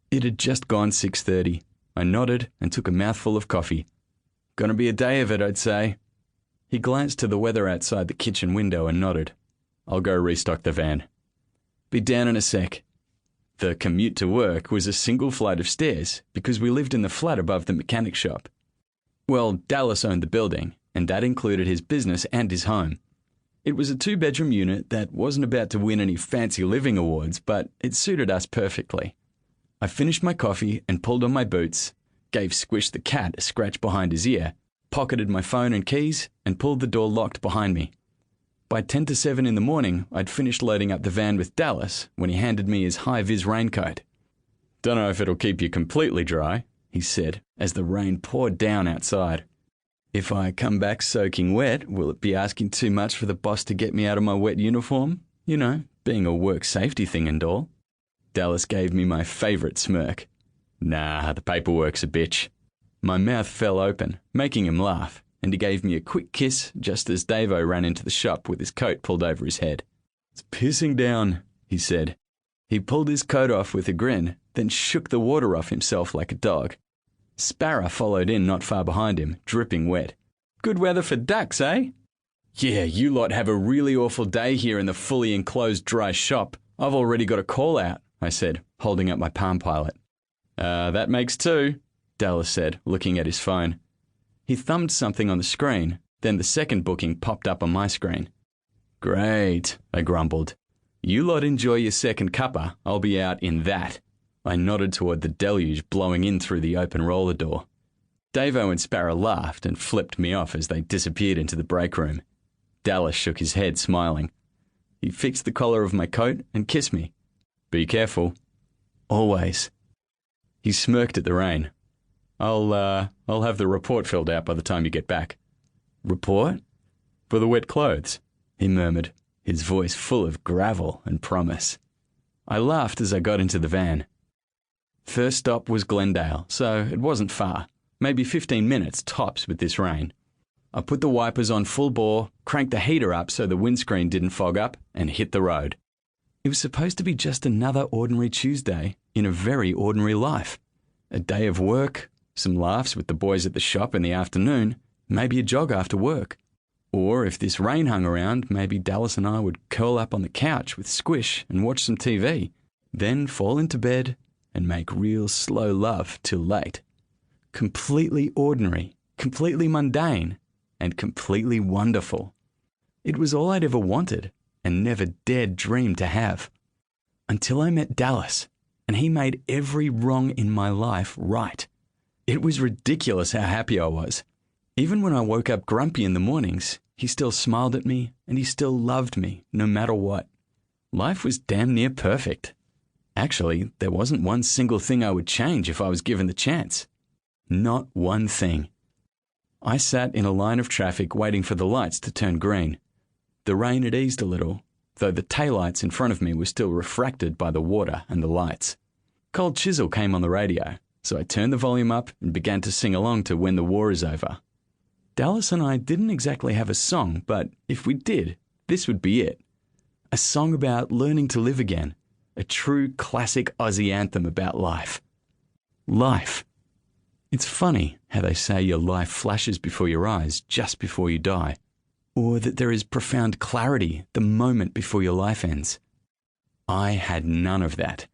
It had just gone 6:30. I nodded and took a mouthful of coffee. Gonna be a day of it, I'd say. He glanced to the weather outside the kitchen window and nodded. I'll go restock the van. Be down in a sec. The commute to work was a single flight of stairs because we lived in the flat above the mechanic shop. Well, Dallas owned the building, and that included his business and his home. It was a 2-bedroom unit that wasn't about to win any fancy living awards, but it suited us perfectly. I finished my coffee and pulled on my boots, gave Squish the cat a scratch behind his ear, pocketed my phone and keys, and pulled the door locked behind me. By 10 to 7 in the morning, I'd finished loading up the van with Dallas when he handed me his high-vis raincoat. Don't know if it'll keep you completely dry, he said, as the rain poured down outside. If I come back soaking wet, will it be asking too much for the boss to get me out of my wet uniform? You know, being a work safety thing and all. Dallas gave me my favourite smirk. Nah, the paperwork's a bitch. My mouth fell open, making him laugh, and he gave me a quick kiss just as Davo ran into the shop with his coat pulled over his head. It's pissing down, he said. He pulled his coat off with a grin, then shook the water off himself like a dog. Sparrow followed in not far behind him, dripping wet. Good weather for ducks, eh? Yeah, you lot have a really awful day here in the fully enclosed dry shop. I've already got a call out, I said, holding up my Palm Pilot. That makes 2, Dallas said, looking at his phone. He thumbed something on the screen, then the second booking popped up on my screen. Great, I grumbled. You lot enjoy your second cuppa, I'll be out in that. I nodded toward the deluge blowing in through the open roller door. Davo and Sparrow laughed and flipped me off as they disappeared into the break room. Dallas shook his head, smiling. He fixed the collar of my coat and kissed me. Be careful. Always. He smirked at the rain. I'll have the report filled out by the time you get back. Report? For the wet clothes, he murmured, his voice full of gravel and promise. I laughed as I got into the van. First stop was Glendale, so it wasn't far, maybe 15 minutes tops with this rain. I put the wipers on full bore, cranked the heater up so the windscreen didn't fog up, and hit the road. It was supposed to be just another ordinary Tuesday in a very ordinary life. A day of work, some laughs with the boys at the shop in the afternoon, maybe a jog after work. Or if this rain hung around, maybe Dallas and I would curl up on the couch with Squish and watch some TV, then fall into bed and make real slow love till late. Completely ordinary, completely mundane, and completely wonderful. It was all I'd ever wanted and never dared dream to have. Until I met Dallas, and he made every wrong in my life right. It was ridiculous how happy I was. Even when I woke up grumpy in the mornings, he still smiled at me and he still loved me no matter what. Life was damn near perfect. Actually, there wasn't one single thing I would change if I was given the chance. Not one thing. I sat in a line of traffic waiting for the lights to turn green. The rain had eased a little, though the taillights in front of me were still refracted by the water and the lights. Cold Chisel came on the radio, so I turned the volume up and began to sing along to When the War Is Over. Dallas and I didn't exactly have a song, but if we did, this would be it. A song about learning to live again. A true classic Aussie anthem about life. Life. It's funny how they say your life flashes before your eyes just before you die, or that there is profound clarity the moment before your life ends. I had none of that.